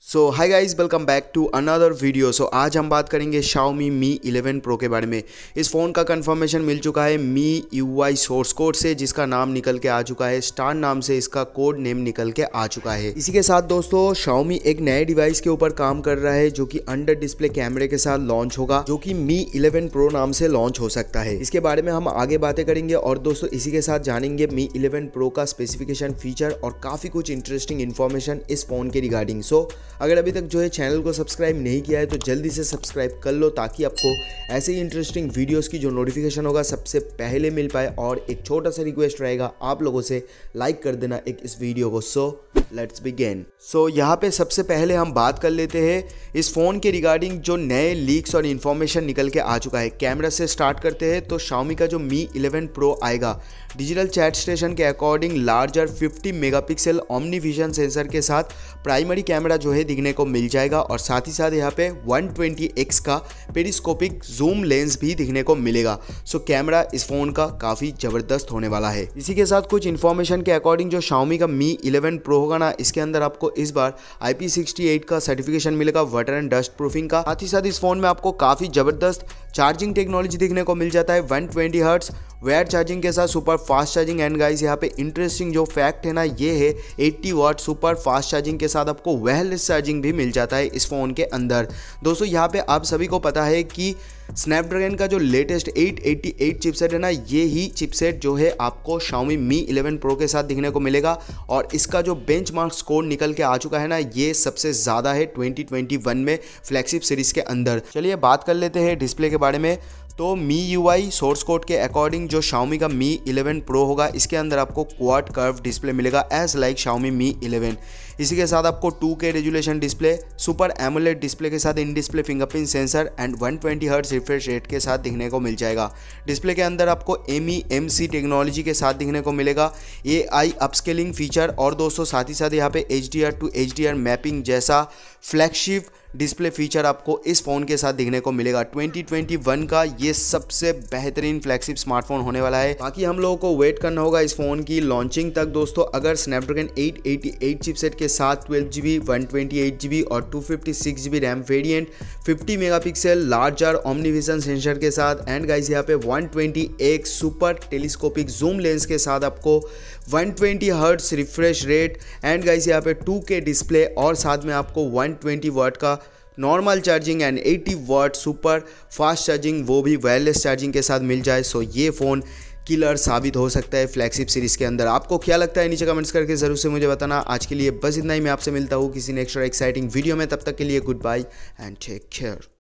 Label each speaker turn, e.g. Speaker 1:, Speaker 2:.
Speaker 1: So hi guys, welcome back to another video. So आज हम बात करेंगे Xiaomi Mi 11 Pro के बारे में। इस फ़ोन का कंफर्मेशन मिल चुका है MIUI सोर्स कोड से, जिसका नाम निकल के आ चुका है। स्टार नाम से इसका कोड नेम निकल के आ चुका है। इसी के साथ दोस्तों Xiaomi एक नए डिवाइस के ऊपर काम कर रहा है जो कि अंडर डिस्प्ले कैमरे के साथ लॉन्च होगा, जो कि Mi 11 Pro नाम से लॉन्च हो सकता है। इसके बारे में हम आगे बातें करेंगे और दोस्तों इसी के साथ जानेंगे Mi 11 Pro का स्पेसिफिकेशन, फीचर और काफ़ी कुछ इंटरेस्टिंग इन्फॉर्मेशन इस फ़ोन के रिगार्डिंग। सो अगर अभी तक जो है चैनल को सब्सक्राइब नहीं किया है तो जल्दी से सब्सक्राइब कर लो, ताकि आपको ऐसे ही इंटरेस्टिंग वीडियोस की जो नोटिफिकेशन होगा सबसे पहले मिल पाए। और एक छोटा सा रिक्वेस्ट रहेगा आप लोगों से, लाइक कर देना एक इस वीडियो को। So let's begin. सो यहाँ पे सबसे पहले हम बात कर लेते हैं इस फ़ोन के रिगार्डिंग जो नए लीक्स और इन्फॉर्मेशन निकल के आ चुका है। कैमरा से स्टार्ट करते हैं तो Xiaomi का जो Mi 11 Pro आएगा, डिजिटल चैट स्टेशन के according larger 50 megapixel omni vision sensor के साथ प्राइमरी कैमरा जो है दिखने को मिल जाएगा, और साथ ही साथ यहाँ पे 120x का पेरिस्कोपिक जूम लेंस भी दिखने को मिलेगा। सो कैमरा इस फ़ोन का काफ़ी ज़बरदस्त होने वाला है। इसी के साथ कुछ इन्फॉर्मेशन के अकॉर्डिंग जो Xiaomi का Mi 11 Pro होगा ना, इसके अंदर आपको इस बार IP68 का सर्टिफिकेशन मिलेगा वाटर एंड डस्ट प्रूफिंग का। साथ ही साथ इस फोन में आपको काफ़ी ज़बरदस्त चार्जिंग टेक्नोलॉजी देखने को मिल जाता है। 120 हर्ट्ज वायर चार्जिंग के साथ super fast charging. And guys यहाँ पे इंटरेस्टिंग जो फैक्ट है ना, ये है 80 वाट सुपर फास्ट चार्जिंग के साथ आपको वायरलेस चार्जिंग भी मिल जाता है इस फ़ोन के अंदर। दोस्तों यहाँ पे आप सभी को पता है कि स्नैपड्रैगन का जो लेटेस्ट 888 चिपसेट है ना, ये ही चिपसेट जो है आपको Xiaomi Mi 11 Pro के साथ दिखने को मिलेगा। और इसका जो बेंचमार्क स्कोर निकल के आ चुका है ना, ये सबसे ज़्यादा है 2021 में फ्लैगशिप सीरीज़ के अंदर। चलिए बात कर लेते हैं डिस्प्ले के बारे में। तो MIUI सोर्स कोड के अकॉर्डिंग जो Xiaomi का Mi 11 Pro होगा, इसके अंदर आपको क्वाड कर्व डिस्प्ले मिलेगा एज लाइक Xiaomi Mi 11। इसी के साथ आपको 2K resolution display, super AMOLED display के साथ in display fingerprint sensor and 120 hertz refresh rate के साथ दिखने को मिल जाएगा। डिस्प्ले के अंदर आपको MEMC टेक्नोलॉजी के साथ दिखने को मिलेगा, AI अपस्केलिंग फीचर, और दोस्तों साथ ही साथ यहाँ पे HDR to HDR मैपिंग जैसा फ्लैगशिप डिस्प्ले फीचर आपको इस फ़ोन के साथ दिखने को मिलेगा। 2021 का ये सबसे बेहतरीन फ्लैगशिप स्मार्टफोन होने वाला है। बाकी हम लोगों को वेट करना होगा इस फ़ोन की लॉन्चिंग तक। दोस्तों अगर स्नैपड्रैगन 888 चिपसेट के साथ 12GB 128GB और 256GB RAM variant, 50 megapixel larger omni vision sensor के साथ, एंड गाइस यहाँ पे 120x super telescopic zoom lens के साथ आपको 120 hertz refresh rate, and guys यहाँ पे 2K डिस्प्ले, और साथ में आपको 120 वाट का normal charging and 80 watt super fast charging, वो भी वायरलेस चार्जिंग के साथ मिल जाए। सो ये फ़ोन किलर साबित हो सकता है फ्लैगशिप सीरीज़ के अंदर। आपको क्या लगता है नीचे कमेंट्स करके ज़रूर से मुझे बताना। आज के लिए बस इतना ही। मैं आपसे मिलता हूँ किसी नेक्स्ट और एक्साइटिंग वीडियो में। तब तक के लिए goodbye and take care.